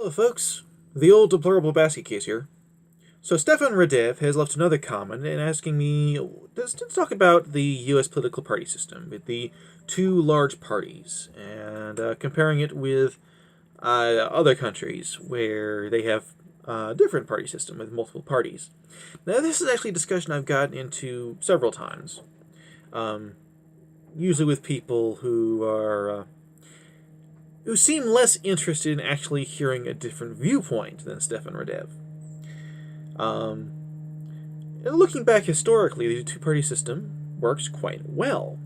Hello, folks. The old deplorable basket case here. So Stefan Radev has left another comment and asking me to talk about the U.S. political party system with the two large parties and comparing it with other countries where they have a different party system with multiple parties. Now, this is actually a discussion I've gotten into several times, um, usually with people who seem less interested in actually hearing a different viewpoint than Stefan Radev. Um, Looking back historically, the two-party system works quite well.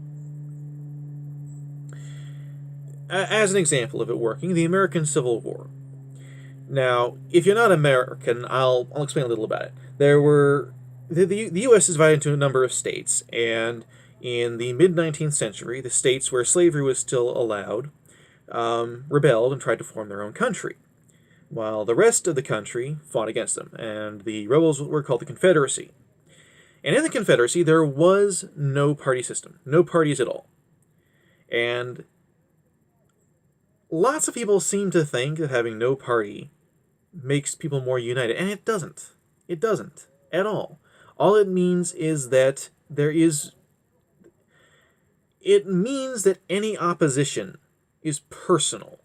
As an example of it working, the American Civil War. Now, if you're not American, I'll explain a little about it. The U.S. is divided into a number of states, and in the mid-19th century, the states where slavery was still allowed rebelled and tried to form their own country, while the rest of the country fought against them, and the rebels were called the Confederacy. And in the Confederacy, there was no party system, no parties at all. And lots of people seem to think that having no party makes people more united, and it doesn't. It doesn't at all. All it means is that it means that any opposition is personal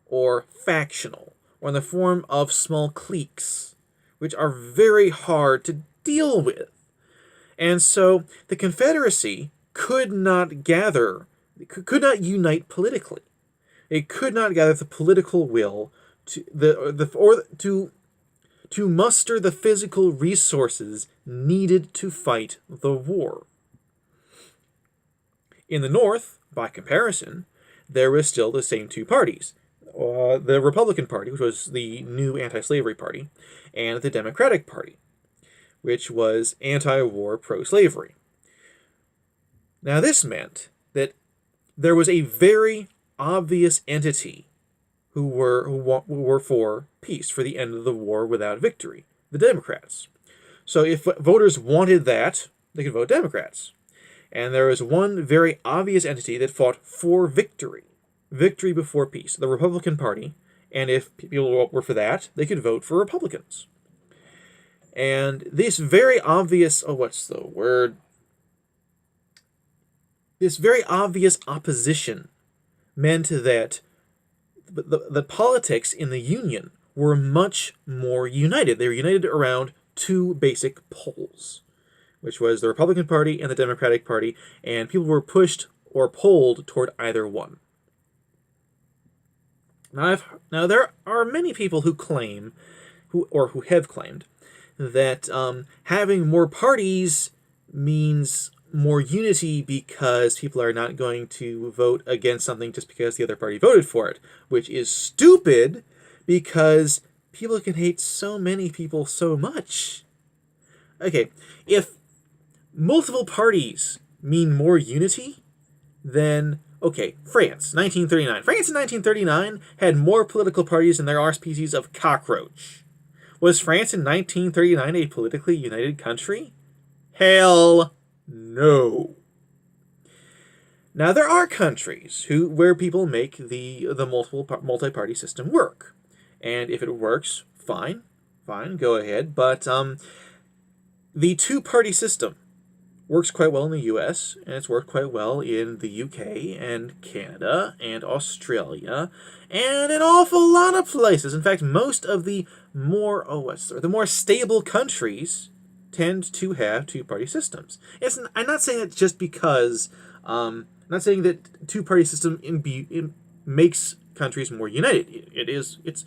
or factional or in the form of small cliques, which are very hard to deal with. And so the Confederacy could not unite politically. It could not gather the political will to muster the physical resources needed to fight the war. In the North, by comparison, there was still the same two parties. The Republican Party, which was the new anti-slavery party, and the Democratic Party, which was anti-war, pro-slavery. Now this meant that there was a very obvious entity who were for peace, for the end of the war without victory, the Democrats. So if voters wanted that, they could vote Democrats. And there was one very obvious entity that fought for victory before peace, the Republican Party, and if people were for that, they could vote for Republicans. And this very obvious, this very obvious opposition meant that the politics in the Union were much more united. They were united around two basic poles, which was the Republican Party and the Democratic Party, and people were pushed or pulled toward either one. Now there are many people who claim, who have claimed, that having more parties means more unity because people are not going to vote against something just because the other party voted for it, which is stupid because people can hate so many people so much. Okay, if multiple parties mean more unity, then, okay, France, 1939. France in 1939 had more political parties than there are species of cockroach. Was France in 1939 a politically united country? Hell no. Now, there are countries where people make the multi-party system work. And if it works, fine, go ahead. But the two-party system works quite well in the US, and it's worked quite well in the UK and Canada and Australia and an awful lot of places. In fact, most of the more stable countries tend to have two-party systems. I'm not saying that just because I'm not saying that two-party system makes countries more united. It's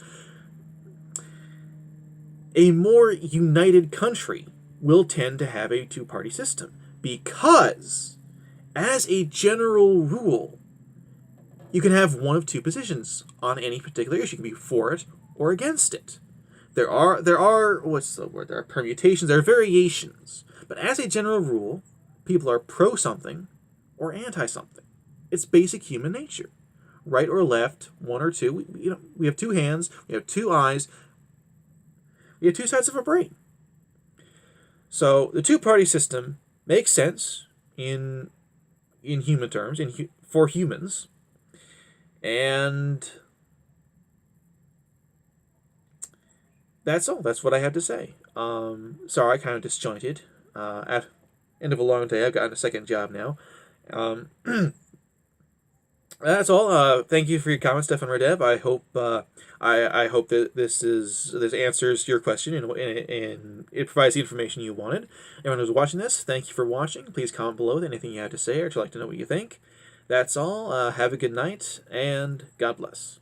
a more united country will tend to have a two-party system. Because, as a general rule, you can have one of two positions on any particular issue. You can be for it or against it. There are permutations, there are variations. But as a general rule, people are pro something or anti something. It's basic human nature. Right or left, one or two. We have two hands, we have two eyes, we have two sides of a brain. So the two-party system makes sense in human terms, for humans, and that's all. That's what I had to say. Sorry, I kind of disjointed. At end of a long day, I've gotten a second job now. Um, that's all. Thank you for your comments, Stefan Radev. I hope that this answers your question and it provides the information you wanted. Everyone who's watching this, thank you for watching. Please comment below with anything you have to say or to like to know what you think. That's all. Have a good night and God bless.